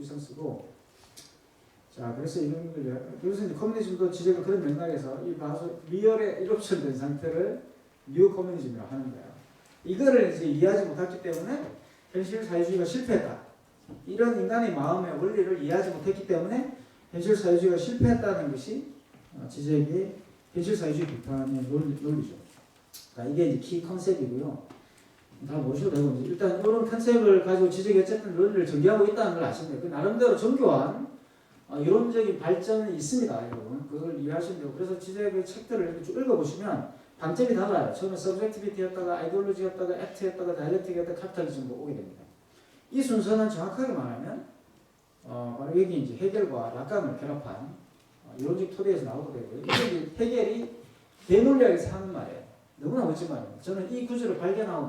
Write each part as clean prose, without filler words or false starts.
퓨이상스고. 자, 그래서 그래서 이제 커뮤니즘도 지제가 그런 맥락에서 이 바로 리얼에 일옵션된 상태를 뉴 커뮤니즘이라고 하는 거예요. 이거를 이제 이해하지 못했기 때문에 현실 사회주의가 실패했다. 이런 인간의 마음의 원리를 이해하지 못했기 때문에 현실 사회주의가 실패했다는 것이 지제의 현실 사회주의 비판의 논리죠. 자, 이게 이제 키 컨셉이고요. 다 모셔도 되고 일단 이런 컨셉을 가지고 지적이 어쨌든 논리를 전개하고 있다는 걸 아시면 돼요. 그 나름대로 정교한 이론적인 발전이 있습니다, 여러분. 그걸 이해하시면 되고 그래서 지적의 책들을 이렇게 쭉 읽어보시면 방점이 달라요. 처음에 서브젝티비티였다가 아이디올로지였다가 액트였다가 다이렉틱이었다가 카피탈리즘으로 오게 됩니다. 이 순서는 정확하게 말하면 바로 여기 이제 해겔과 락강을 결합한 이론적 토대에서 나오게 되고요. 이게 해겔이 대논리학에서 하는 말이에요. 너무나 멋진 말이에요. 저는 이 구절을 발견하고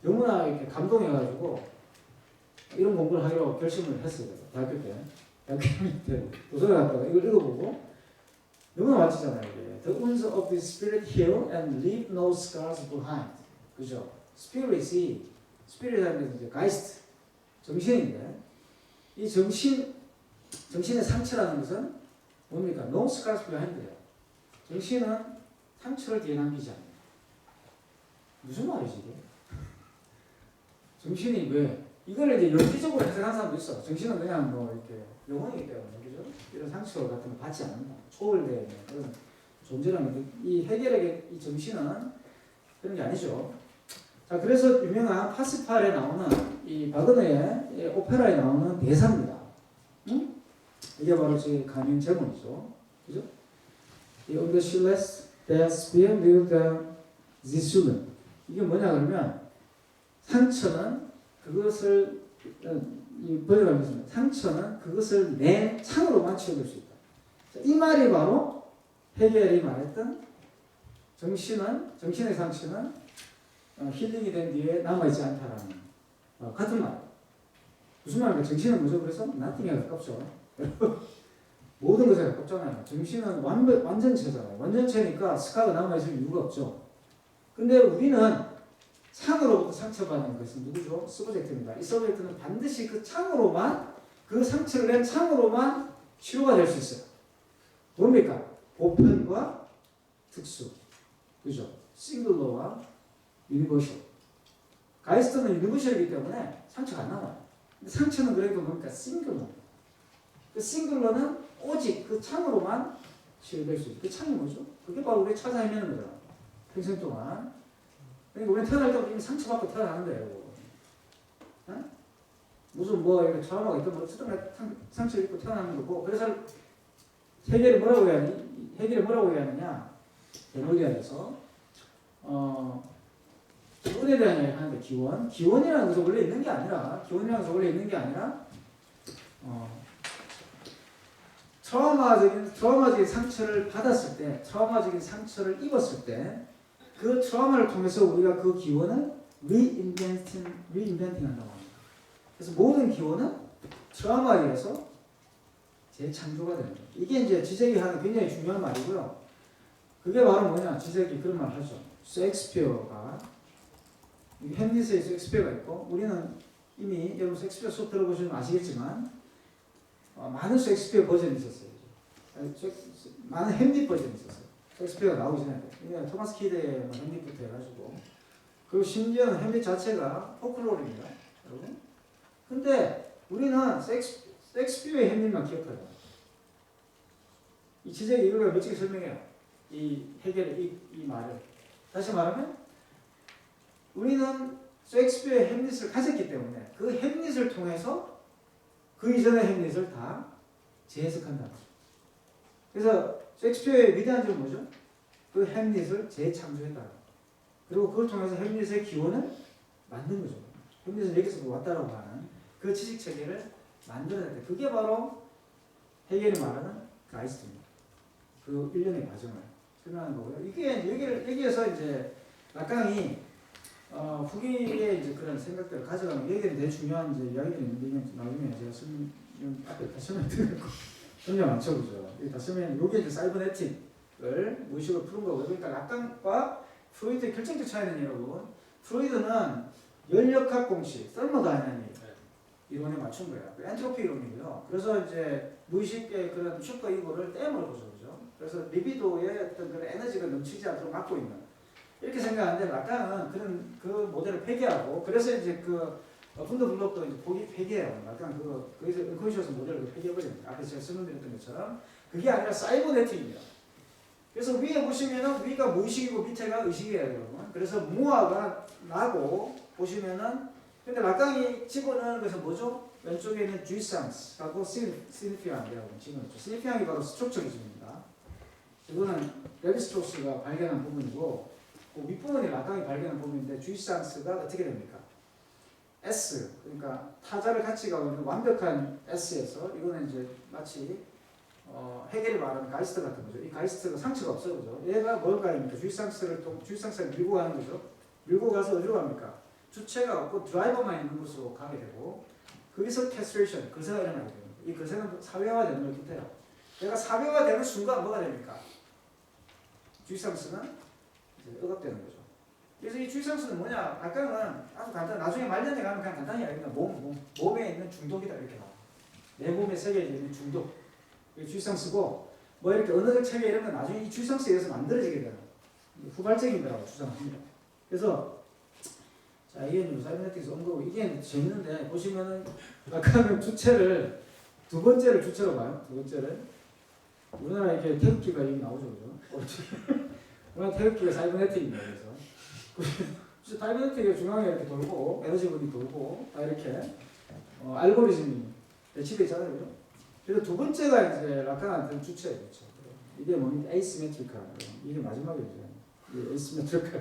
너무나 이렇게 감동해가지고 이런 공부를 하기로 결심을 했어요. 대학교 때 도서관 갔다가 이걸 읽어보고 너무나 멋지잖아요. 이게. The wounds of the spirit heal and leave no scars behind. 그죠? spirit이 spirit이라는 게 이제 geist 정신인데 이 정신의 상처라는 것은 뭡니까? No scars behind예요. 정신은 상처를 뒤에 남기지 않아요. 무슨 말이지 이게? 정신이 왜? 이걸 이제 연기적으로 해석하는 사람도 있어. 정신은 그냥 뭐 이렇게 영혼이기 때문에 그죠? 이런 상처 같은 거 받지 않는다. 초월되는 그런 존재라는 이 해결의 이 정신은 그런 게 아니죠. 자, 그래서 유명한 파스칼에 나오는 이 바그너의 오페라에 나오는 대사입니다. 응? 이게 바로 제 강연 제목이죠. 그죠? 이 Ungeschilles des Spiel der Zisulen. 이게 뭐냐 그러면 상처는 그것을 번역하겠습니다. 상처는 그것을 내 창으로만 치워낼 수 있다. 자, 이 말이 바로 해겔이 말했던 정신의 상처는 힐링이 된 뒤에 남아있지 않다라는 같은 말. 무슨 말입니까? 정신은 뭐죠? 그래서 nothing에 가깝죠. 모든 것에 가깝잖아요. 정신은 완전체잖아요. 완전체니까 스카가 남아있을 이유가 없죠. 근데 우리는 창으로부터 상처받는 것은 누구죠? 서브젝트입니다. 이 서브젝트는 반드시 그 창으로만, 그 상처를 낸 창으로만 치료가 될 수 있어요. 뭡니까? 보편과 특수. 그죠? 싱글러와 유니버셜. 가이스트는 유니버셜이기 때문에 상처가 안 나와요. 근데 상처는 그래도 뭡니까? 싱글러. 그 싱글러는 오직 그 창으로만 치료될 수 있어요. 그 창이 뭐죠? 그게 바로 우리 찾아 헤매는 거잖아. 평생 동안. 그러니까 우리는 태어날 때부터 이미 상처받고 태어나는 거예요. 어? 무슨 뭐 이렇게 트라우마가 있든 뭐 어쨌든 상처를 입고 태어나는 거고. 그래서 해결이 뭐라고 해야 하느냐? 대논리학에서 기원에 대한 이야기를 하는데 기원이라는 것은 원래 있는 게 아니라 트라우마적인 상처를 받았을 때, 트라우마적인 상처를 입었을 때 그 트라우마를 통해서 우리가 그 기원을 리인벤팅 한다고 합니다. 그래서 모든 기원은 트라우마에 의해서 재창조가 되는 거예요. 이게 이제 지적이 하는 굉장히 중요한 말이고요. 그게 바로 뭐냐? 지적이 그런 말 하죠. 셰익스피어가 햄릿에 셰익스피어가 있고 우리는 이미 여러분 셰익스피어 수업 들어보시면 아시겠지만 많은 셰익스피어 버전이 있었어요. 많은 햄릿 버전이 있었어요. 셰익스피어가 나오기 전에 토마스 키드의 햄릿부터 해가지고 그리고 심지어는 햄릿 자체가 포클로르입니다, 여러분. 근데 우리는 셰익스피어의 햄릿만 기억해요. 이 지적이 이걸 멋지게 설명해요. 이 해결의 이 말을 다시 말하면 우리는 셰익스피어의 햄릿을 가졌기 때문에 그 햄릿을 통해서 그 이전의 햄릿을 다 재해석한다는 거죠. 그래서 셰익스피어의 위대한 점은 뭐죠? 그 햄릿을 재창조했다. 그리고 그걸 통해서 햄릿의 기원을 만든 거죠. 햄릿은 여기서 왔다라고 하는 그 지식 체계를 만들어야 돼. 그게 바로 해겔이 말하는 가이스트입니다. 그 일련의 과정을 설명하는 거고요. 이게 여기에서 이제 락강이 후기에 이제 그런 생각들을 가져가면 여기에 대해 중요한 이제 이야기들이 있는데 나중에 제가 앞에 다 설명드리고 굉장히 많죠, 그죠? 다 설명. 여기 이제 사이버네틱을 무의식으로 푸는 거고, 그러니까 락강과 프로이드의 결정적 차이는 여러분, 프로이드는 열역학 공식, 서머다이나믹 이론에 맞춘 거예요. 그 엔트로피 이론이고요. 그래서 이제 무의식의 그런 슈퍼 이고를 떼어먹은 거죠. 그죠? 그래서 리비도의 어떤 그런 에너지가 넘치지 않도록 막고 있는. 이렇게 생각하는데 라칸은 그런 그 모델을 폐기하고 그래서 이제 그 분더 블록도 이제 폐기해요. 라칸 거기서 은컨시어스 모델을 폐기해버립니다. 앞에 제가 설명드렸던 것처럼 그게 아니라 사이버네틱입니다. 그래서 위에 보시면은 위가 무의식이고 밑에가 의식이에요, 여러분. 그래서 무아가 나고 보시면은 근데 라칸이 집어넣은 것은 뭐죠? 왼쪽에 있는 쥐상스하고 시니피앙이라고 집어넣죠. 시니피앙이 바로 스트럭처리즘입니다. 이거는 레비스트로스가 발견한 부분이고 그 윗부분이 라칸이 발견한 부분인데 쥐상스가 어떻게 됩니까? S, 그러니까 타자를 같이 가고 있는 완벽한 S에서 이거는 이제 마치 해겔이 말하는 가이스트 같은 거죠. 이 가이스트가 상처가 없어요, 그죠? 얘가 뭘까입니까? 주의상스를 밀고 가는 거죠. 밀고 가서 어디로 갑니까? 주체가 없고 드라이버만 있는 곳으로 가게 되고 거기서 캐스트레이션, 거세가 일어나게 됩니다. 이 거세는 사회화되는 걸 뜻해요. 얘가 사회화되는 순간 뭐가 됩니까? 주의상스는 이제 억압되는 거죠. 그래서 이 주의상스는 뭐냐? 아까는 아주 간단. 나중에 말년에 가면 그냥 간단히 알겠다. 몸에 있는 중독이다 이렇게 나와. 내 몸에 새겨져 있는 중독. 이 주의상스고 뭐 이렇게 언어적 체계 이런 건 나중에 이 주의상스에 의해서 만들어지게 되는 후발적인 거라고 주장합니다. 그래서 자 이게 이제 사이버네틱에서 온 거고 이게 재밌는데 보시면은 아까는 주체를 두 번째를 주체로 봐요. 두 번째를 우리나라 이렇게 태극기가 여기 나오죠, 그죠? 우리나라 태극기가 사이버네틱입니다. 그래서 사이버네틱의 중앙에 이렇게 돌고 에너지분이 돌고 다 이렇게 알고리즘이 배치되어 있잖아요, 그죠? 그래서 두 번째가 이제 라칸한테는 주체예요, 그렇죠? 이게 뭡니까? 에이시메트리카. 이게 마지막이죠. 이게 에이시메트리카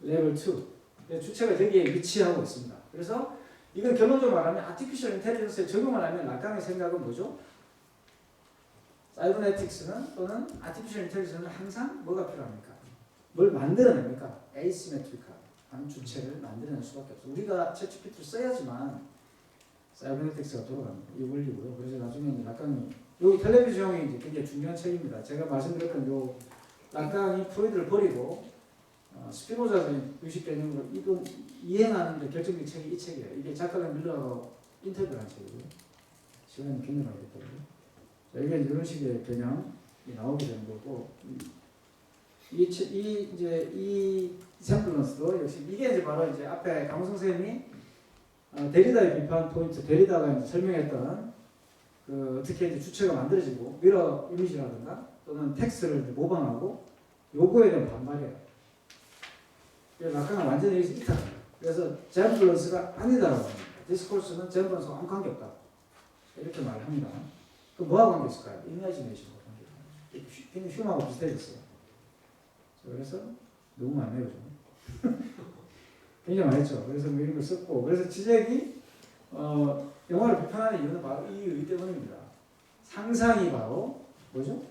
레벨 2. 주체가 저기에 위치하고 있습니다. 그래서 이건 결론적으로 말하면 아티피셜 인텔리전스에 적용을 하면 라칸의 생각은 뭐죠? 사이버네틱스는 또는 아티피셜 인텔리전스는 항상 뭐가 필요합니까? 뭘 만들어냅니까? 에이시메트리카한 주체를 만들어낼 수밖에 없어요. 우리가 챗GPT를 써야지만 사이버네틱스가 돌아갑니다. 이 원리고요. 그래서 나중에 라칸이 여기 텔레비전이 이제 굉장히 중요한 책입니다. 제가 말씀드렸던 요 라칸이 프로이드를 버리고 스피노자의 의식 개념으로 이거 이행하는 데 결정적인 책이 이 책이에요. 이게 작가랑 밀러하고 인터뷰를 한 책이고요. 시간이 굉장히 많이 됐거든요. 자, 이게 이런 식의 개념이 나오게 되는 거고 이 샘플런스도 역시 이게 이제 바로 이제 앞에 강호성 선생님이 데리다의 비판 포인트, 데리다가 이제 설명했던 그 어떻게 이제 주체가 만들어지고 미러 이미지라든가 또는 텍스트를 모방하고 요거에 대한 반발이에요. 그래서 라칸은 완전히 여기서 이탈합니다. 그래서 잼플런스가 아니다라고 합니다. 디스코스는 잼플런스와 아무 관계 없다. 이렇게 말을 합니다. 그럼 뭐하고 관계 있을까요? 이미지네이션과 관계. 굉장히 흉하고 비슷해졌어요. 그래서 너무 많네요, 좀. 굉장히 많이 했죠. 그래서 뭐 이런 걸 썼고, 그래서 지적이 영화를 비판하는 이유는 바로 이 의의 때문입니다. 상상이 바로 뭐죠?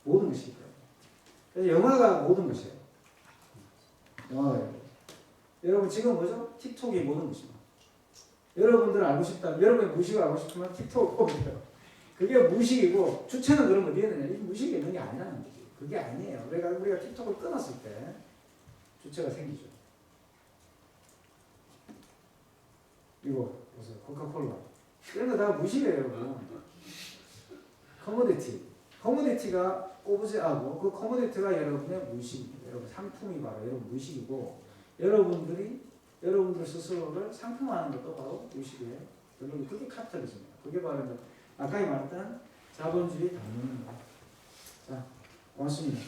모든 것이기 때문에. 그래서 영화가 모든 것이에요. 영화가 여러분 지금 뭐죠? 틱톡이 모든 것입니다. 여러분들 알고 싶다, 여러분의 무식을 알고 싶으면 틱톡을 보세요. 그게 무식이고 주체는 그럼 어디에 있느냐? 이 무식이 있는 게 아니라는 거지. 그게 아니에요. 우리가 틱톡을 끊었을 때 주체가 생기죠. 이거 보세요. 코카콜라. 이런 거 다 무식이에요, 여러분. 커머디티가 오브제하고 그 커머디티가 여러분의 무식입니다. 여러분 상품이 바로 여러분 무식이고 여러분들 스스로를 상품화하는 것도 바로 무식이에요. 여러분 그게 카피탈리즘입니다. 그게 바로 아까 말했던 자본주의 당론입니다. 자, 고맙습니다.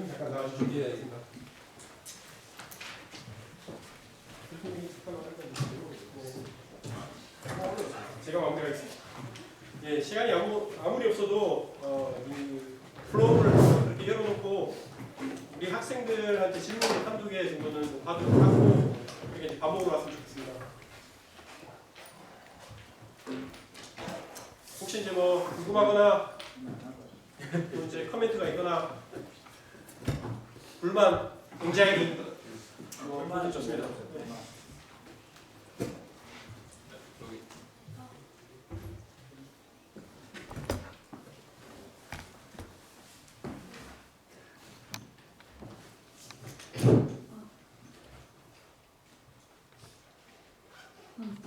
잠깐 나와주시죠. 예. 제가 마무리하겠습니다. 예, 시간이 아무리 없어도 이 플로우를 이렇게 열어놓고 우리 학생들한테 질문을 한두 개 정도는 받도록 하고 우리가 이제 밥 먹으러 왔으면 좋겠습니다. 혹시 이제 뭐 궁금하거나 또 이제 커멘트가 있거나 불만, 굉장히 불만은 좋습니다. 네.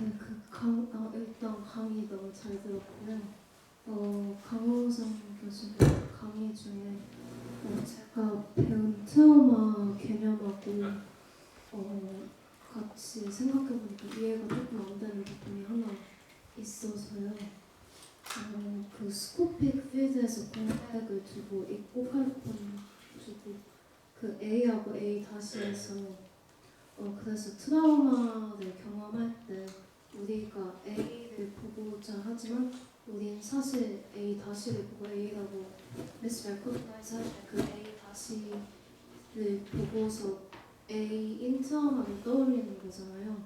네, 일단 강의 너무 잘 들었고요. 강호성 교수님 강의 중에 제가 배운 트라우마 개념하고 같이 생각해보니까 이해가 조금 안 되는 부분이 하나 있어서요. 그 스코픽 필드에서 공백을 두고 있고 8번 두고 그 A하고 A 다시에서 그래서 트라우마를 경험할 때 우리가 A를 보고자 하지만 우린 사실 A 다시를 보고 A라고 미스레코그나이즈 할 때 그 A 다시를 보고서 A인 트라우마를 떠올리는 거잖아요.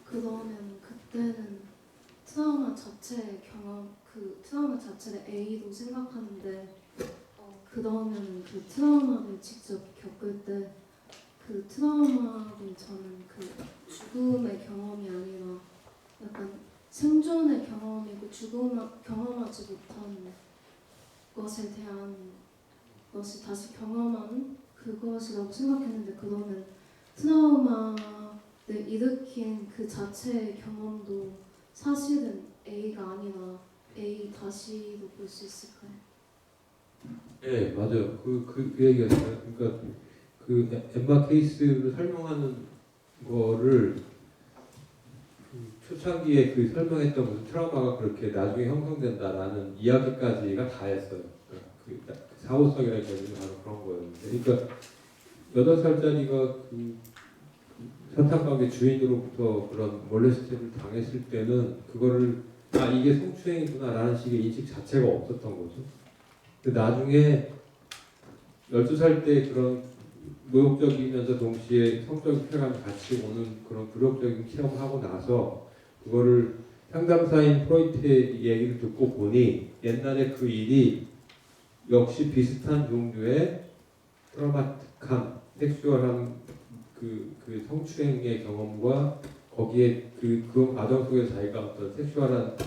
그러면 그때는 트라우마 자체의 경험, 그 트라우마 자체를 A로 생각하는데 그러면 그 트라우마를 직접 겪을 때 그 트라우마는 저는 그 죽음의 경험이 아니라 약간 생존의 경험이고 경험하지 못한 것에 대한 것이 다시 경험하는 그것이라고 생각했는데 그러면 트라우마를 일으킨 그 자체의 경험도 사실은 A가 아니라 A 다시로 볼 수 있을까요? 네, 맞아요. 그 얘기였어요. 그러니까 그 엠마 케이스를 설명하는 거를 초창기에 그 설명했던 무슨 트라우마가 그렇게 나중에 형성된다라는 이야기까지가 다였어요. 그 사후성이라는 개념이 바로 그런 거였는데, 그러니까 8살짜리가 그 사탕가게 주인으로부터 그런 몰레스팅을 당했을 때는 그거를 이게 성추행이구나라는 식의 인식 자체가 없었던 거죠. 근데 나중에 12살 때 그런 모욕적이면서 동시에 성적인 쾌감이 같이 오는 그런 굴욕적인 체험을 하고 나서 그거를 상담사인 프로이트의 얘기를 듣고 보니 옛날에 그 일이 역시 비슷한 종류의 트라우마틱한 섹슈얼한 그 성추행의 경험과 거기에 그 과정 속에서 자기가 어떤 섹슈얼한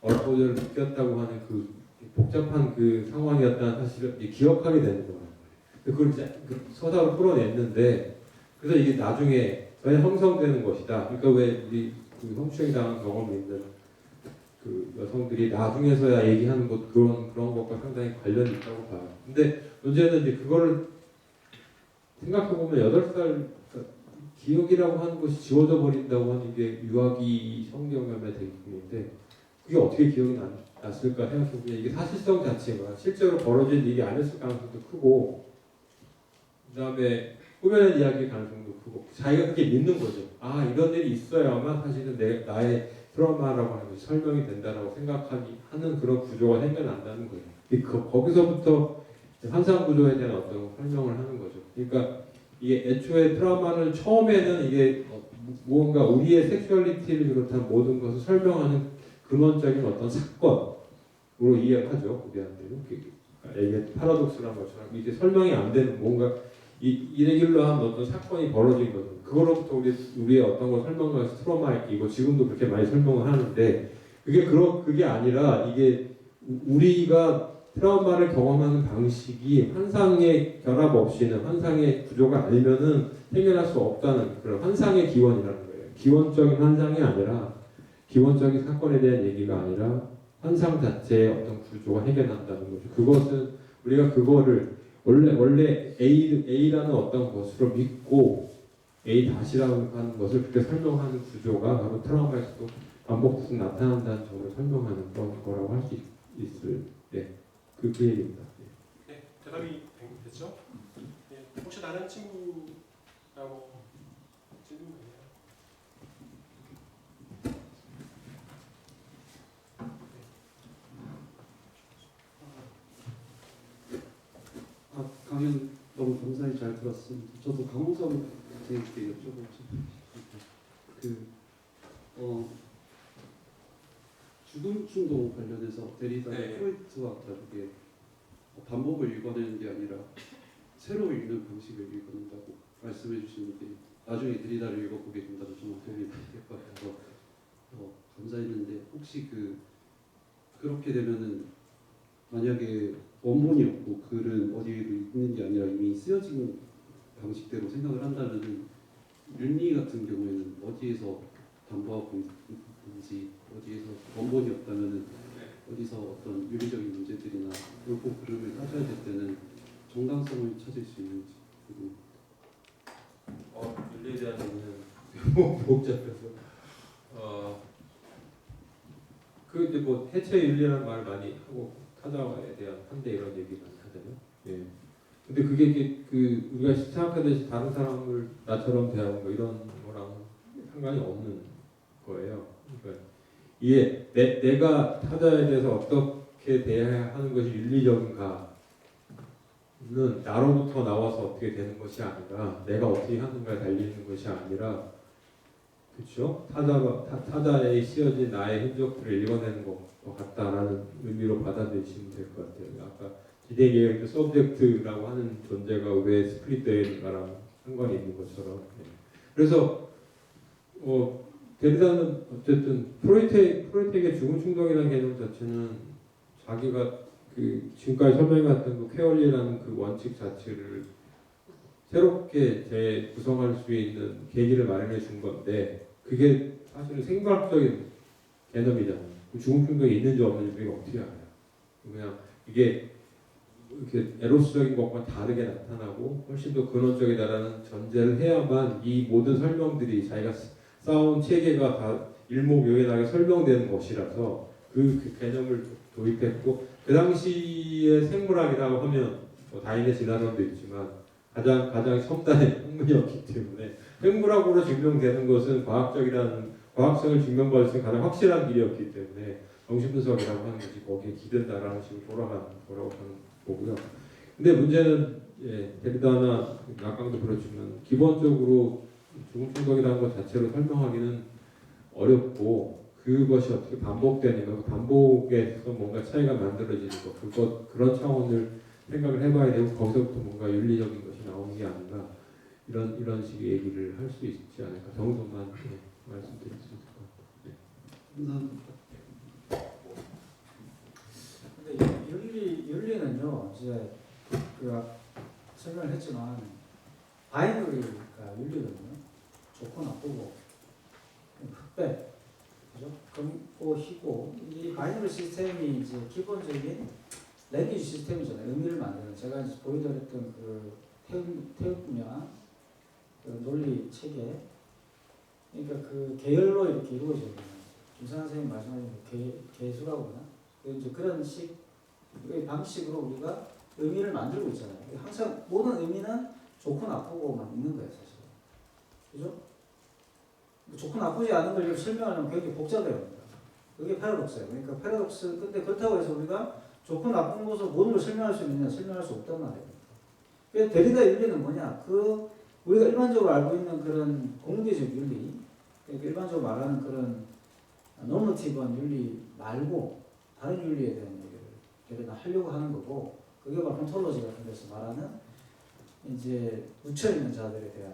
얼포즈를 느꼈다고 하는 그 복잡한 그 상황이었다는 사실을 기억하게 되는 거예요. 그걸 이제 서사로 풀어냈는데 그래서 이게 나중에 전혀 형성되는 것이다. 그러니까 왜 우리 그 성추행 당한 경험이 있는 그 여성들이 나중에서야 얘기하는 것 그런 것과 상당히 관련이 있다고 봐요. 근데 문제는 이제 그거를 생각해 보면 8살 기억이라고 하는 것이 지워져 버린다고 하는 게 유아기 성경험의 대부분인데 그게 어떻게 기억이 났을까 생각해보면 이게 사실성 자체가 실제로 벌어진 일이 아니었을 가능성도 크고 그 다음에 꾸며낸 이야기의 가능성도 크고 자기가 그렇게 믿는 거죠. 이런 일이 있어야만 사실은 나의 트라우마라고 하는 것이 설명이 된다라고 하는 그런 구조가 생겨난다는 거예요. 거기서부터 환상 구조에 대한 어떤 설명을 하는 거죠. 그러니까 이게 애초에 트라우마는 처음에는 이게 무언가 우리의 섹슈얼리티를 비롯한 모든 것을 설명하는 근원적인 어떤 사건으로 이해하죠. 우리한테는 파라독스라는 것처럼 이제 설명이 안 되는 뭔가 이레귤러한 어떤 사건이 벌어진 거죠. 그거로부터 우리의 어떤 걸 설명해서 트라우마이고 지금도 그렇게 많이 설명을 하는데 그게 아니라 이게 우리가 트라우마를 경험하는 방식이 환상의 결합 없이는 환상의 구조가 아니면은 해결할 수 없다는 그런 환상의 기원이라는 거예요. 기원적인 환상이 아니라 기원적인 사건에 대한 얘기가 아니라 환상 자체의 어떤 구조가 해결한다는 거죠. 그것은 우리가 그거를 원래 A라는 어떤 것으로 믿고 A 다시라고 하는 것을 그렇게 설명하는 구조가 바로 트라우마에서도 반복해서 나타난다는 점을 설명하는 거라고 할 수 있을 그 얘기입니다. 네, 대답이 됐죠? 네, 혹시 다른 친구라고 질문 있나요? 강연 너무 감사히 잘 들었습니다. 저도 강호성 선생님께 여쭤보고 죽음 충동 관련해서 데리다가 프로이트와 다르게 반복을 읽어내는 게 아니라 새로 읽는 방식을 읽어낸다고 말씀해 주시는데 나중에 데리다를 읽어보게 된다면 정말 도움이 될 것 같아서 감사했는데 혹시 그렇게 되면은 만약에 원본이 없고 글은 어디에도 있는 게 아니라 이미 쓰여진 방식대로 생각을 한다면은 윤리 같은 경우에는 어디에서 반복인지 어디에서 원본이 없다면은 어디서 어떤 윤리적인 문제들이나 옳고 그름을 따져야 될 때는 정당성을 찾을 수 있는지 그리고 윤리에 대한 얘기는 너무 복잡해서 그 이제 뭐 해체 윤리라는 말을 많이 하고 타자에 대한 반대 이런 얘기 많이 하잖아요. 예. 근데 그게 이게 그 우리가 생각하듯이 다른 사람을 나처럼 대하는 거 이런 거랑 상관이 없는 거예요. 그러니까 이게 내가 타자에 대해서 어떻게 대해야 하는 것이 윤리적인가는 나로부터 나와서 어떻게 되는 것이 아니라 내가 어떻게 하는가에 달리는 것이 아니라 그렇죠? 타자에 씌어진 나의 흔적들을 읽어내는 것 같다라는 의미로 받아들이시면 될 것 같아요. 아까 기대기의 그 서브젝트라고 하는 존재가 왜 스플릿되어 있는가랑 상관이 있는 것처럼. 네. 그래서 데리다는 어쨌든 프로이트에게 죽음 충동이라는 개념 자체는 자기가 그 지금까지 설명해왔던 그 쾌얼리라는 그 원칙 자체를 새롭게 재구성할 수 있는 계기를 마련해 준 건데 그게 사실은 생물학적인 개념이잖아요. 죽음 충동이 있는지 없는지 우리가 어떻게 알아요? 그냥 이게 이렇게 에로스적인 것과 다르게 나타나고 훨씬 더 근원적이다라는 전제를 해야만 이 모든 설명들이 자기가 쌓아온 체계가 다 일목요연하게 설명되는 것이라서 그 개념을 도입했고 그 당시에 생물학이라고 하면 뭐 다인의 진화론도 있지만 가장 첨단의 학문이었기 때문에 생물학으로 증명되는 것은 과학성을 증명받을 수 있는 가장 확실한 길이었기 때문에 정신분석이라고 하는 것이 거기에 기댄다라는 식으로 돌아가는 거라고 저는 보고요. 근데 문제는 데리다나 라깡도 그렇지만 기본적으로 죽음 충동이라는 것 자체로 설명하기는 어렵고 그것이 어떻게 반복되는가 그 반복에서 뭔가 차이가 만들어지는 것 그런 차원을 생각을 해봐야 되고 거기서부터 뭔가 윤리적인 것이 나오는 게 아닌가 이런 식의 얘기를 할 수 있지 않을까 정도만 말씀드릴 수 있을 것 같아요. 감사합니다. 근데 윤리는요 이제 그 설명을 했지만 바이너리가 윤리거든요. 좋고 나쁘고 흑백 그죠? 금고 희고 이 바이너리 시스템이 이제 기본적인 랭귀지 시스템이잖아요. 의미를 만드는 제가 이제 보여드렸던 그 태국분야 그 논리 체계 그러니까 그 계열로 이렇게 이루어져 있는 김상환 선생님 말씀하신 계수라고 그러나 이제 그런 식의 방식으로 우리가 의미를 만들고 있잖아요. 항상 모든 의미는 좋고 나쁘고만 있는 거예요, 사실. 그죠? 좋고 나쁘지 않은 걸 설명하려면 굉장히 복잡해요. 그게 패러독스예요. 그러니까 패러독스, 근데 그렇다고 해서 우리가 좋고 나쁜 것을 모든 걸 설명할 수 있느냐? 설명할 수 없단 말이에요. 그래서 데리다 윤리는 뭐냐? 우리가 일반적으로 알고 있는 그런 공개적 윤리, 그러니까 일반적으로 말하는 그런 노머티브한 윤리 말고 다른 윤리에 대한 얘기를 데리다 하려고 하는 거고, 그게 바로 ontology 같은 데서 말하는 이제 묻혀 있는 자들에 대한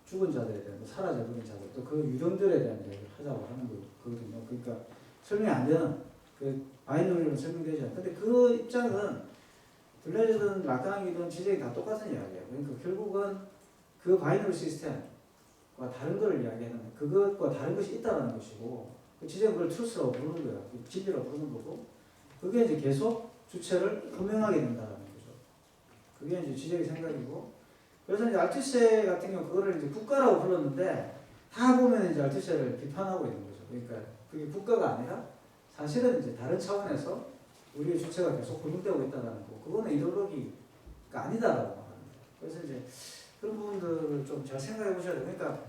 죽은 자들에 대한 사라져 버린 자들 또 그 유령들에 대한 얘기를 하자고 하는 거거든요. 그러니까 설명이 안 되는 그 바이너리로 설명되지 않아요. 근데 그 입장은 블레즈든 라깡이든 지적이 다 똑같은 이야기예요. 그러니까 결국은 그 바이너리 시스템과 다른 것을 이야기하는 그것과 다른 것이 있다는 것이고 그 지적은 그걸 트루스라고 부르는 거예요. 진리라고 부르는 거고 그게 이제 계속 주체를 흠명하게 된다는 거죠. 그게 이제 지적의 생각이고 그래서 이제 알투세 같은 경우 그거를 이제 국가라고 불렀는데 다 보면 이제 알투세를 비판하고 있는 거죠. 그러니까 그게 국가가 아니라 사실은 이제 다른 차원에서 우리의 주체가 계속 굴복되고 있다는 거. 그거는 이데올로기가 아니다라고 하는 거예요. 그래서 이제 그런 부분들을 좀 잘 생각해 보셔야 돼요. 그러니까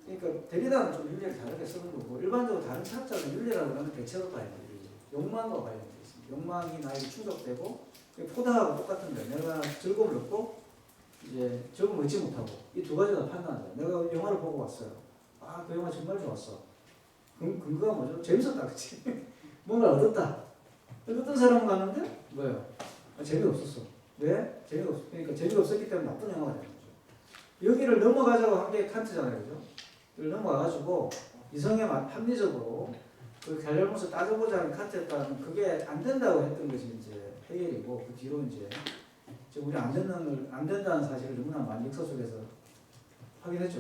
그러니까 데리다는 좀 윤리를 다르게 쓰는 거고 일반적으로 다른 철학자는 윤리라고 하는 대체로 봐야 돼요. 욕망과 관련돼 있습니다. 욕망이 나에게 충족되고 포다하고 똑같은 거예요. 내가 즐거움을 얻고 이제 즐거움을 얻지 못하고 이 두 가지 다 판단하죠. 내가 영화를 보고 왔어요. 아, 그 영화 정말 좋았어. 근거가 뭐죠? 재밌었다, 그치? 뭔가 얻었다. 어떤 사람은 갔는데 뭐예요? 아, 재미없었어. 왜? 그러니까 재미가 없었기 때문에 나쁜 영화가 되는 거죠. 여기를 넘어가자고 한 게 칸트잖아요, 그죠? 여기를 넘어가가지고 이성에 합리적으로 그 잘잘못을 따져보자는 칸트였다면 그게 안 된다고 했던 것이 이제 해결이고 그 뒤로 이제 우리 안 된다는 사실을 너무나 많이 역사 속에서 확인했죠.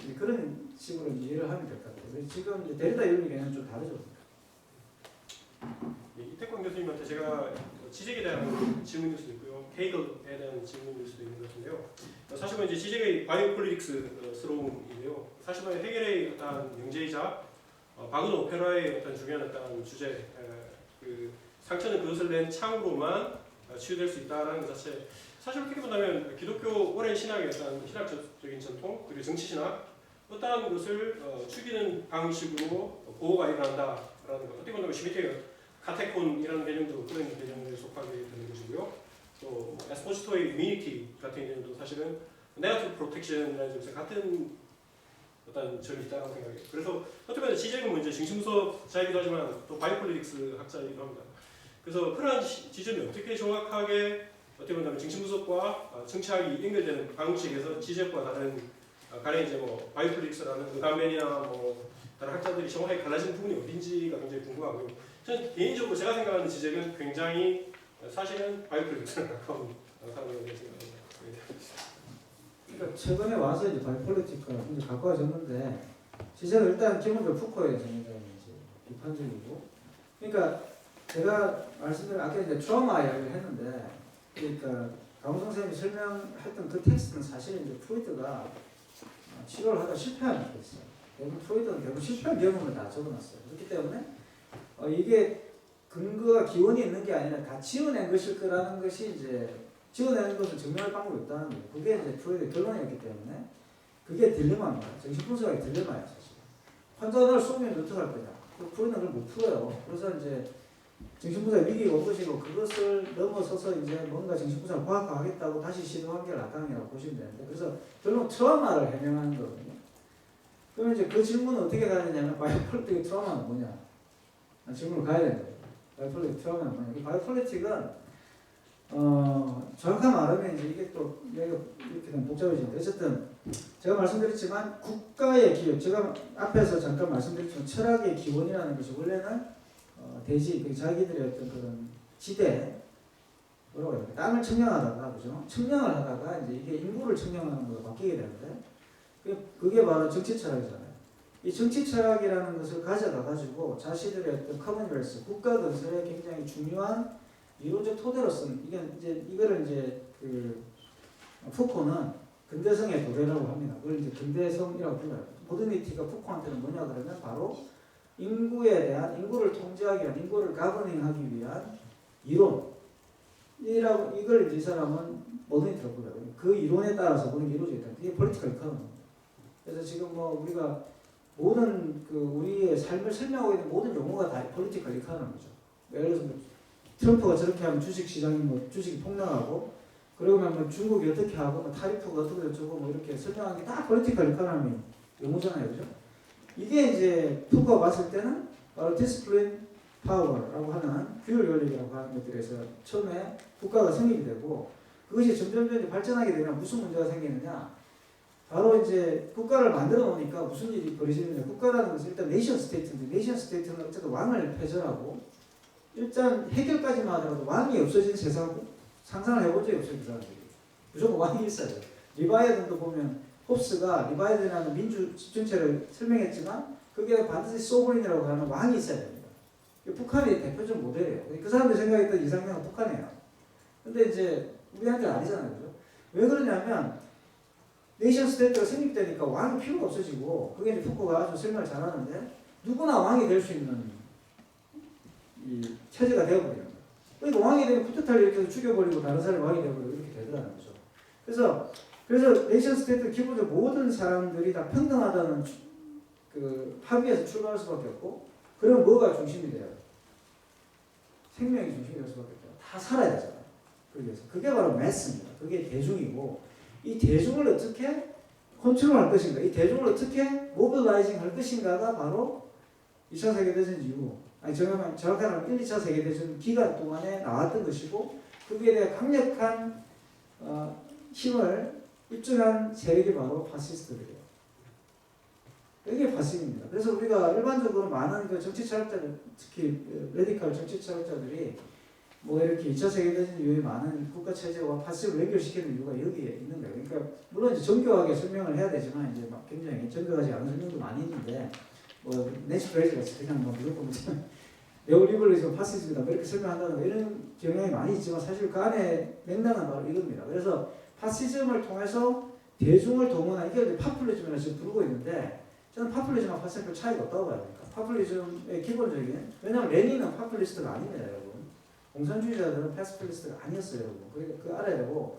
이제 그런 식으로 이제 이해를 하면 될 것 같아요. 그래서 지금 이제 데리다 이론의 개념은 좀 다르죠. 예, 이태권 교수님한테 제가 지적에 대한 질문일 수도 있고요, 헤이글에 대한 질문일 수도 있는 것 같은데요. 사실은 이제 지적의 바이오폴리틱스스러움인데요. 사실은 헤겔의 어떤 명제이자 바그너 오페라의 어떤 중요한 어떤 주제, 그 상처는 그것을 낸 창으로만 치유될 수 있다라는 것 자체, 사실 어떻게 본다면 기독교 오랜 신학의 어떤 신학적인 전통 그리고 정치 신학 어떠한 것을 죽이는 방식으로 보호가 일어난다라는 것, 어떻게 본다면 시미티의 카테콘이라는 개념도 그런 개념에 속하게 되는 것이고요. 또 에스포지토의 이뮤니티 같은 개념도 사실은 네거티브 프로텍션이라는 점에서 같은 어떤 점이 있다고 생각해요. 그래서 어떻게 보면 지적은 이제 정신분석자이기도 하지만 또 바이오폴리틱스 학자이기도 합니다. 그래서 그러한 지점이 어떻게 정확하게 어떻게 보면 정신분석과 정치학이 연결되는 방식에서 지적과 다른 가령 이제 뭐 바이오폴리틱스라는 의감맨이나 뭐 다른 학자들이 정확하게 갈라진 부분이 어딘지가 굉장히 궁금하고요. 저는 개인적으로 제가 생각하는 지적은 굉장히 사실은 바이오폴리틱스랑 가까운 사람이라고 생각합니다. 그러니까 최근에 와서 이제 바이폴리틱과 굉장히 가까워졌는데 지적은 일단 기본적으로 푸코에 굉장히 이제 비판적이고, 그러니까 제가 말씀드린 아까 이제 트라우마 이야기를 했는데, 그러니까 강호성 선생님이 설명했던 그 텍스트는 사실 이제 프로이트가 치료를 하다 실패한 게 있어요. 프로이트는 대부분 실패한 경험을 다 적어놨어요. 그렇기 때문에 이게 근거가 기원이 있는 게 아니라 다 지어낸 것일 거라는 것이 이제 지어내는 것을 증명할 방법이 없다는 거예요. 그게 이제 프로이트의 결론이었기 때문에 그게 딜레마입니다. 정신분석의 딜레마예요, 사실. 환자를 쏘면 어떡할 거냐. 프로이트는 그걸 못 풀어요. 그래서 이제 정신분석의 위기가 온 것이고, 그것을 넘어서서 이제 뭔가 정신분석을 과학화하겠다고 다시 시도한 게 라칸이라고 보시면 되는데, 그래서 결국 트라우마를 해명하는 거거든요. 그러면 이제 그 질문은 어떻게 가느냐면, 바이오폴리틱의 트라우마는 뭐냐? 질문을 가야 되는 거예요. 바이오폴리틱 트라우마는 뭐냐? 이 바이오폴리틱은 정확한 말하면 이제 이게 또 이렇게 되면 복잡해지는데, 어쨌든 제가 말씀드렸지만 국가의 기원, 제가 앞에서 잠깐 말씀드렸지만 철학의 기원이라는 것이 원래는 대지, 자기들의 어떤 그런 지대, 뭐라고 해야 될까, 땅을 청량하다가, 그죠? 청량을 하다가 이제 이게 인구를 청량하는 걸로 바뀌게 되는데, 그게 바로 정치 철학이잖아요. 이 정치 철학이라는 것을 가져가가지고 자신들의 어떤 커먼웰스, 국가 건설에 굉장히 중요한 이론적 토대로 쓴, 이거를 이제 그 푸코는 근대성의 도래라고 합니다. 그걸 이제 근대성이라고 불러요. 모더니티가 푸코한테는 뭐냐 그러면 바로 인구에 대한, 인구를 통제하기 위한, 인구를 가버닝하기 위한 이론이라고, 이걸 이제 이 사람은 모더니티라고 불러요. 그 이론에 따라서 모든 게 이루어져 있다. 이게 폴리티컬 이코노미입니다. 그래서 지금 뭐 우리가 모든 그 우리의 삶을 설명하고 있는 모든 용어가 다 폴리티컬 이코노미죠. 예를 들어서 트럼프가 저렇게 하면 주식 시장이 뭐 주식이 폭락하고, 그러면 뭐 중국이 어떻게 하고, 뭐 타리프가 어떻게 어쩌고 뭐 이렇게 설명하는 게 다 폴리티컬 이코노미 용어잖아요, 그죠? 이게 이제 푸코가 봤을 때는 바로 디스플린 파워라고 하는 규율 원칙이라고 하는 것들에서 처음에 국가가 성립이 되고, 그것이 점점 발전하게 되면 무슨 문제가 생기느냐? 바로 이제 국가를 만들어 놓으니까 무슨 일이 벌어지느냐? 국가라는 것은 일단 네이션 스테이트인데, 네이션 스테이트는 어쨌든 왕을 폐절하고, 일단 해결까지만 하더라도 왕이 없어진 세상 상상을 해본 적이 없어요, 그 사람들이. 무조건 왕이 있어야 돼요. 리바이어든도 보면 홉스가 리바이어든이라는 민주 집중체를 설명했지만 그게 반드시 소브린이라고 하는 왕이 있어야 됩니다. 북한이 대표적 모델이에요. 그 사람들이 생각했던 이상형은 북한이에요. 근데 이제 우리한테는 아니잖아요, 그죠? 왜 그러냐면 네이션 스테이트가 성립되니까 왕이 필요가 없어지고, 그게 이제 푸코가 아주 설명을 잘하는데, 누구나 왕이 될 수 있는 이 체제가 되어버리는 거예요. 그러니까 왕이 되면 쿠데타를 이렇게 해서 죽여버리고 다른 사람이 왕이 되어버리고 이렇게 되더라는 거죠. 그래서 네이션 스테이트 기본적으로 모든 사람들이 다 평등하다는 그 합의에서 출발할 수밖에 없고, 그럼 뭐가 중심이 돼요? 생명이 중심이 될 수밖에 없죠. 다 살아야 되잖아요. 그게 바로 매스입니다. 그게 대중이고, 이 대중을 어떻게 컨트롤할 것인가, 이 대중을 어떻게 모빌라이징 할 것인가가 바로 2차 세계대전 이후, 정확하게 1, 2차 세계대전 기간 동안에 나왔던 것이고, 거기에 대해 강력한 힘을 입증한 세력이 바로 파시스트들이에요. 이게 파시입니다. 그래서 우리가 일반적으로 많은 그 정치 철학자들, 특히 레디컬 정치 철학자들이 뭐 이렇게 2차 세계대전 이후에 많은 국가 체제와 파시를 연결시키는 이유가 여기에 있는 거예요. 그러니까 물론 이제 정교하게 설명을 해야 되지만 이제 막 굉장히 정교하지 않은 설명도 많이 있는데 뭐 내추럴이가 그냥 뭐 무조건 네오리버럴리즘 파시즘이다 뭐 이렇게 설명한다는 이런 경향이 많이 있지만 사실 그 안에 맥락은 바로 이겁니다. 그래서 파시즘을 통해서 대중을 동원한 이게 파퓰리즘이라고 지금 부르고 있는데 저는 파퓰리즘과 파시즘과 차이가 없다고 봐요. 그러니까 파퓰리즘의 기본적인 왜냐하면 레닌은 파퓰리스트가 아닙니다, 여러분. 공산주의자들은 패스플리스트가 아니었어요, 여러분. 그 알아야 되고.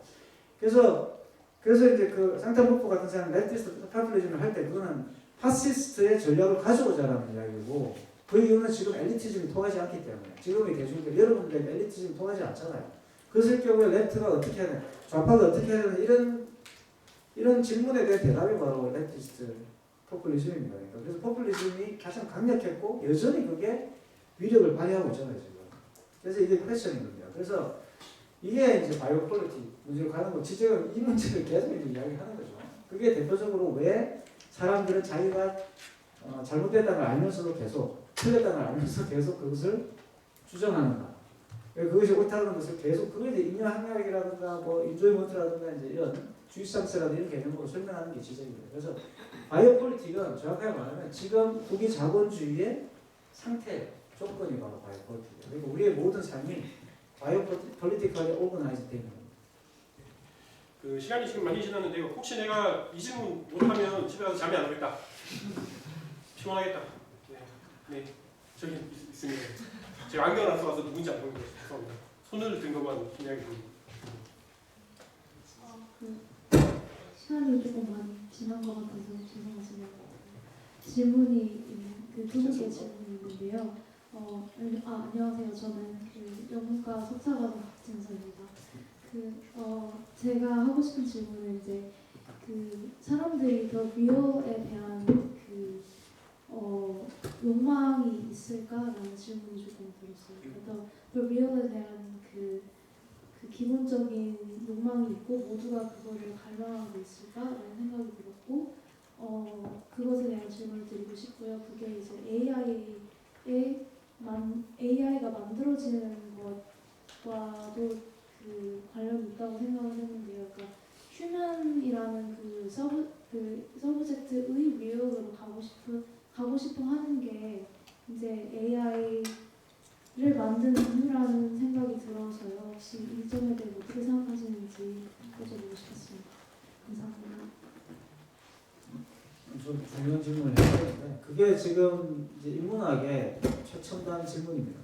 그래서 이제 그 상탈포프 같은 사람 레티스트 파퓰리즘을 할 때 그거는 파시스트의 전략을 가져오자라는 이야기고 그 이유는 지금 엘리티즘이 통하지 않기 때문에 지금의 대중들 여러분들 엘리티즘이 통하지 않잖아요. 그랬을 경우에 레프트가 어떻게 해야 돼? 좌파가 어떻게 해야 되는 이런 질문에 대한 대답이 바로 레티스트 포퓰리즘입니다. 그러니까 그래서 포퓰리즘이 가장 강력했고 여전히 그게 위력을 발휘하고 있잖아요, 지금. 그래서 이게 퀘스천인 겁니다. 그래서 이게 이제 바이오 퀄리티 문제로 가는 거, 지금 이 문제를 계속 이제 이야기하는 거죠. 그게 대표적으로 왜 사람들은 자기가 잘못됐다는 걸 알면서도 계속 틀렸다는 걸 알면서 계속 그것을 주장하는가. 그것이 옳다는 것을 계속 그걸 이제 인류학력이라든가 뭐 인조이먼트라든가 이제 이런 주의상스라든가 이런 개념으로 설명하는 게 지적입니다. 그래서 바이오 폴리틱은 정확하게 말하면 지금 국위 자본주의의 상태 조건이 바로 바이오 폴리틱이에요. 그리고 우리의 모든 삶이 바이오 폴리티컬에 오거나이즈 되는 겁니다. 그 시간이 지금 많이 지났는데요. 혹시 내가 이 질문 못하면 집에 가서 잠이 안 오겠다. 피곤하겠다. 네, 저기 있습니다. 제가 안경을 안 써서 누군지 안 보이고 죄송합니다. 손을 든 것만 이야기 드립니다. 시간이 조금 많이 지난 것 같아서 죄송하지만 질문이 그 두 분께 질문이 있는데요. 안녕하세요. 저는 그 영문과 석사과정 박진서입니다. 제가 하고 싶은 질문은 이제 그 사람들이 더 리얼에 대한 욕망이 있을까라는 질문이 조금 들었어요. 더 리얼에 대한 그 기본적인 욕망이 있고 모두가 그거를 갈망하고 있을까라는 생각이 들었고 그것에 대한 질문을 드리고 싶고요. 그게 이제 AI가 만들어지는 것과도 그 관련이 있다고 생각을 했는데요. 그러니까 휴먼이라는 그 서브젝트의 리얼으로 가고 싶어 하는 게 이제 AI를 만든 이유라는 생각이 들어서요. 혹시 이 점에 대해 어떻게 생각하시는지 여쭤보고 싶었습니다. 감사합니다. 좀 중요한 질문을 해야 되는데 그게 지금 이제 인문학의 최첨단 질문입니다.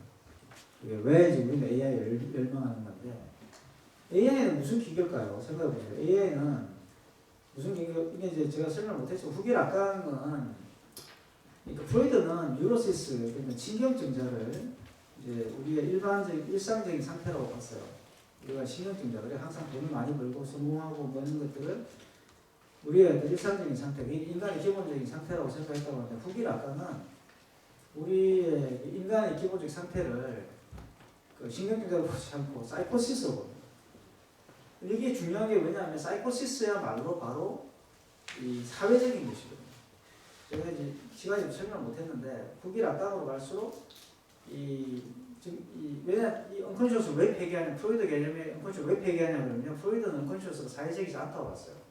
그게 왜 지금 우리는 AI를 열망하는 건데 AI는 무슨 기계일까요? 생각해보세요. AI는 무슨 기계? 이게 이제 제가 설명 못했지만 후기 락강은 그러니까 프로이드는 뉴로시스 그러니까 신경증자를 이제 우리의 일상적인 상태라고 봤어요. 우리가 신경증자를 항상 돈을 많이 벌고 성공하고 뭐 이런 것들을 우리의 일상적인 상태, 인간의 기본적인 상태라고 생각했다고 하는데 후기 락강은 우리의 인간의 기본적 상태를 그 신경증자로 보지 않고 사이코시스로 봅니다. 이게 중요한 게 뭐냐면 사이코시스야말로 바로 이 사회적인 것이거든요. 제가 이제 시간이 설명을 못했는데 후기 락강으로 갈수록 왜냐 이 언컨셔스 왜 폐기하냐 프로이드 개념에 언컨셔스 왜 폐기하냐 그러면 프로이드는 언컨셔스가 사회적이지 않다고 봤어요.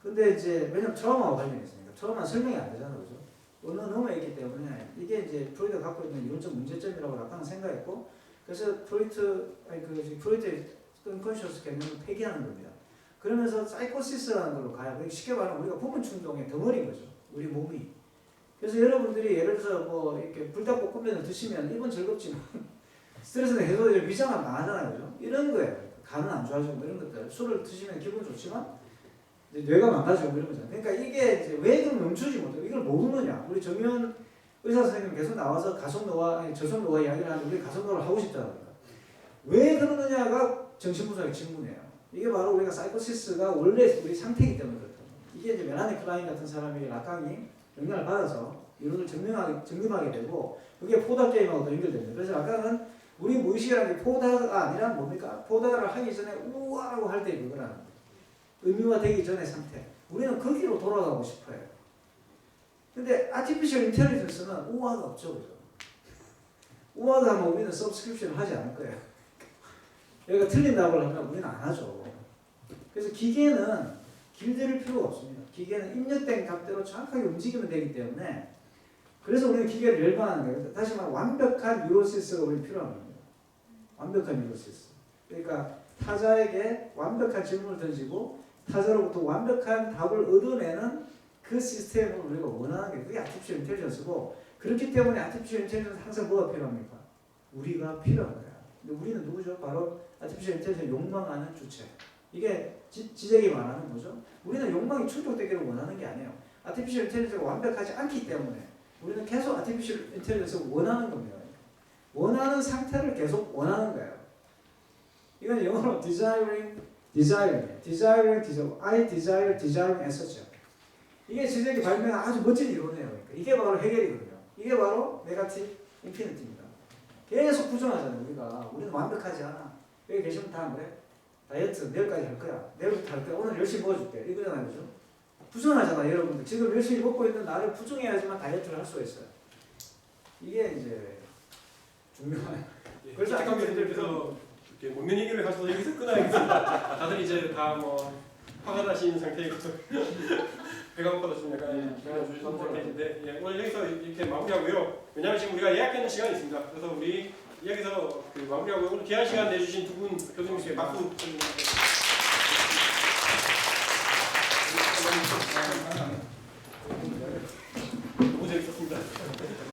근데 이제 왜냐면 트라우마와 관련있으니까 트라우마는 설명이 안 되잖아요, 그죠? 어느 넘어 있기 때문에 이게 이제 프로이드가 갖고 있는 이론적 문제점이라고 락강은 생각했고 그래서 프로이드의 언컨셔스 개념을 폐기하는 겁니다. 그러면서 사이코시스라는 걸로 가요. 쉽게 말하면 우리가 부분 충동의 덩어리인 거죠. 우리 몸이. 그래서 여러분들이 예를 들어서 뭐 이렇게 불닭볶음면을 드시면 입은 즐겁지만 스트레스는 해소되죠. 위장은 나가잖아요, 그죠? 이런 거예요. 간은 안 좋아지고 뭐 이런 것들. 술을 드시면 기분 좋지만 이제 뇌가 망가지고 뭐 이런 거잖아요. 그러니까 이게 이제 왜 그럼 멈추지 못해요? 이걸 모르느냐? 우리 정의원 의사 선생님 계속 나와서 가속노화, 저속노화 이야기를 하는데 우리 가속노화를 하고 싶다는 거니까. 왜 그러느냐가 정신분석의 질문이에요. 이게 바로 우리가 사이코시스가 원래 우리 상태이기 때문에 그렇다. 이게 이제 멜라니 클라인 같은 사람이 락강이 영향을 받아서 이론을 정립하게 되고 그게 포다 게임하고도 연결됩니다. 그래서 락강은 우리 무의식이라는 게 포다가 아니라 뭡니까? 포다를 하기 전에 우와라고 할 때 그거라는 거예요. 의미화되기 전의 상태. 우리는 거기로 돌아가고 싶어요. 근데 아티피셜 인텔리전스는 우화가 없죠, 그죠? 우화가 하면 우리는 서브스크립션을 하지 않을 거예요. 여기가 틀린다고 하면 우리는 안 하죠. 그래서 기계는 길들일 필요가 없습니다. 기계는 입력된 값대로 정확하게 움직이면 되기 때문에 그래서 우리는 기계를 열반하는 거예요. 다시 말해 완벽한 뉴로시스가 우리 필요한 겁니다. 완벽한 뉴로시스. 그러니까 타자에게 완벽한 질문을 던지고 타자로부터 완벽한 답을 얻어내는 그 시스템을 우리가 원하는 게 그게 아티피셜 인텔리전스고 그렇기 때문에 아티피셜 인텔리전스 항상 뭐가 필요합니까? 우리가 필요한 거야. 근데 우리는 누구죠? 바로 아티피셜 인텔리전스 욕망하는 주체. 이게 지적이 말하는 거죠. 우리는 욕망이 충족되기를 원하는 게 아니에요. 아티피셜 인텔리전스가 완벽하지 않기 때문에 우리는 계속 아티피셜 인텔리전스를 원하는 겁니다. 원하는 상태를 계속 원하는 거예요. 이건 영어로 desiring, I desire, desiring assert죠. 이게 지적이 발명한 아주 멋진 이론이에요. 그러니까 이게 바로 해결이거든요. 이게 바로 네거티브 인피니티입니다. 계속 부정하잖아요. 우리는 완벽하지 않아. 여기 계시면 다 그래. 다이어트 내일까지 할 거야. 내일부터 할 거야. 오늘 열심히 먹어줄게. 이거잖아요. 그죠? 부정하잖아. 여러분들. 지금 열심히 먹고 있는 나를 부정해야지만 다이어트를 할 수가 있어요. 이게 이제 중요한. 그래서 아까부터 이렇게 먹는 얘기를 가셔서 여기서 끊어야겠습니다. 다들 이제 다 뭐 화가 나시는 상태이고 배가 고파서 좀 약간 주신 상태인데 예, 오늘 여기서 이렇게 마무리하고요. 왜냐하면 지금 우리가 예약하는 시간이 있습니다. 그래서 우리 여기서 그 마무리하고 오늘 귀한 시간 내주신 두 분 교수님께 박수 드립니다. 너무 재밌었습니다.